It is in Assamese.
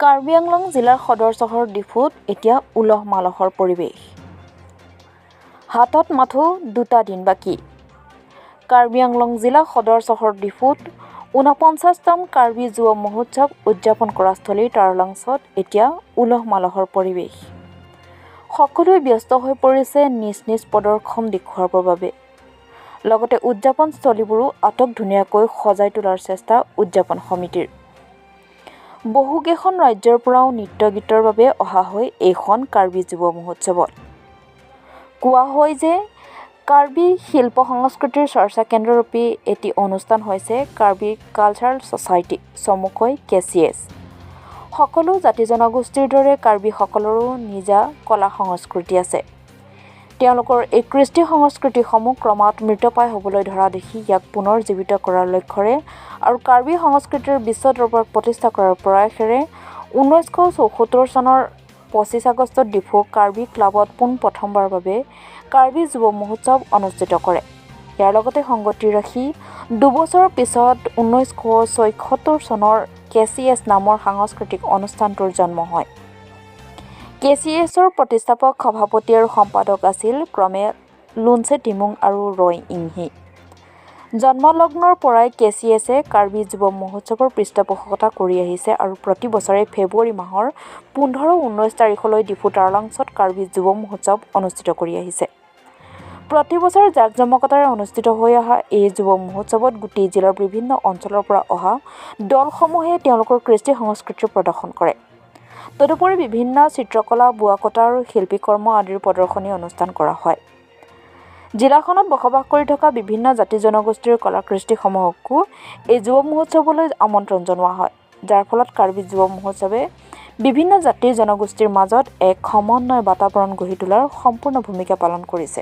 কাৰ্বি আংলং জিলাৰ সদৰ চহৰ ডিফুত এতিয়া উলহ মালহৰ পৰিৱেশ। হাতত মাথো দুটা দিন বাকী। কাৰ্বি আংলং জিলা সদৰ চহৰ ডিফুত ৪৯তম কাৰ্বি যুৱ মহোৎসৱ উদযাপন কৰা স্থলী টাৰলাংছত এতিয়া উলহ মালহৰ পৰিৱেশ। সকলোৱে ব্যস্ত হৈ পৰিছে নিজ নিজ প্ৰদৰ্শন দেখুৱাবৰ বাবে। লগতে উদযাপন স্থলীবোৰো আটক-ধুনীয়াকৈ সজাই তোলাৰ চেষ্টা উদযাপন সমিতিৰ। বহুকেইখন ৰাজ্যৰ পৰাও নৃত্য গীতৰ বাবে অহা হয় এইখন কাৰ্বি যুৱ মহোৎসৱত। কোৱা হয় যে কাৰ্বি শিল্প সংস্কৃতিৰ চৰ্চা কেন্দ্ৰৰূপী এটি অনুষ্ঠান হৈছে কাৰ্বি কালচাৰেল ছ'চাইটি, চমুকৈ KCS। সকলো জাতি-জনগোষ্ঠীৰ দৰে কাৰ্বিসকলৰো নিজা কলা-সংস্কৃতি আছে। তেওঁলোকৰ এই কৃষ্টি-সংস্কৃতিসমূহ ক্ৰমাৎ মৃতপ্ৰায় হ'বলৈ ধৰা দেখি ইয়াক পুনৰ জীৱিত কৰাৰ লক্ষ্যৰে আৰু কাৰ্বি সংস্কৃতিৰ বিশ্ব দৰবাৰত প্ৰতিষ্ঠা কৰাৰ প্ৰয়াসেৰে ১৯৭৪ চনৰ ২৫ আগষ্টত ডিফু কাৰ্বি ক্লাবত পোনপ্ৰথমবাৰৰ বাবে কাৰ্বি যুৱ মহোৎসৱ অনুষ্ঠিত কৰে। ইয়াৰ লগতে সংগতি ৰাখি দুবছৰৰ পিছত ১৯৭৬ চনৰ KCS নামৰ সাংস্কৃতিক অনুষ্ঠানটোৰ জন্ম হয়। KCSৰ প্ৰতিষ্ঠাপক সভাপতি আৰু সম্পাদক আছিল ক্ৰমে লুনছে টিমুং আৰু ৰয় ইংহি। জন্মলগ্নৰ পৰাই KCSে কাৰ্বি যুৱ মহোৎসৱৰ পৃষ্ঠপোষকতা কৰি আহিছে আৰু প্ৰতি বছৰে ফেব্ৰুৱাৰী মাহৰ ১৫-১৯ তাৰিখলৈ ডিফু টাৰলাংছত কাৰ্বি যুৱ মহোৎসৱ অনুষ্ঠিত কৰি আহিছে। প্ৰতি বছৰে জাকজমকতাৰে অনুষ্ঠিত হৈ অহা এই যুৱ মহোৎসৱত গোটেই জিলাৰ বিভিন্ন অঞ্চলৰ পৰা অহা দলসমূহে তেওঁলোকৰ কৃষ্টি-সংস্কৃতিৰ প্ৰদৰ্শন কৰে। তদুপৰি বিভিন্ন চিত্ৰকলা, বোৱা কটা আৰু শিল্পীকৰ্ম আদিৰ প্ৰদৰ্শনী অনুষ্ঠান কৰা হয়। জিলাখনত বসবাস কৰি থকা বিভিন্ন জাতি-জনগোষ্ঠীৰ কলা-কৃষ্টিসমূহকো এই যুৱ মহোৎসৱলৈ আমন্ত্ৰণ জনোৱা হয়, যাৰ ফলত কাৰ্বি যুৱ মহোৎসৱে বিভিন্ন জাতি-জনগোষ্ঠীৰ মাজত এক সমন্বয় বাতাবৰণ গঢ়ি তোলাৰ সম্পূৰ্ণ ভূমিকা পালন কৰিছে।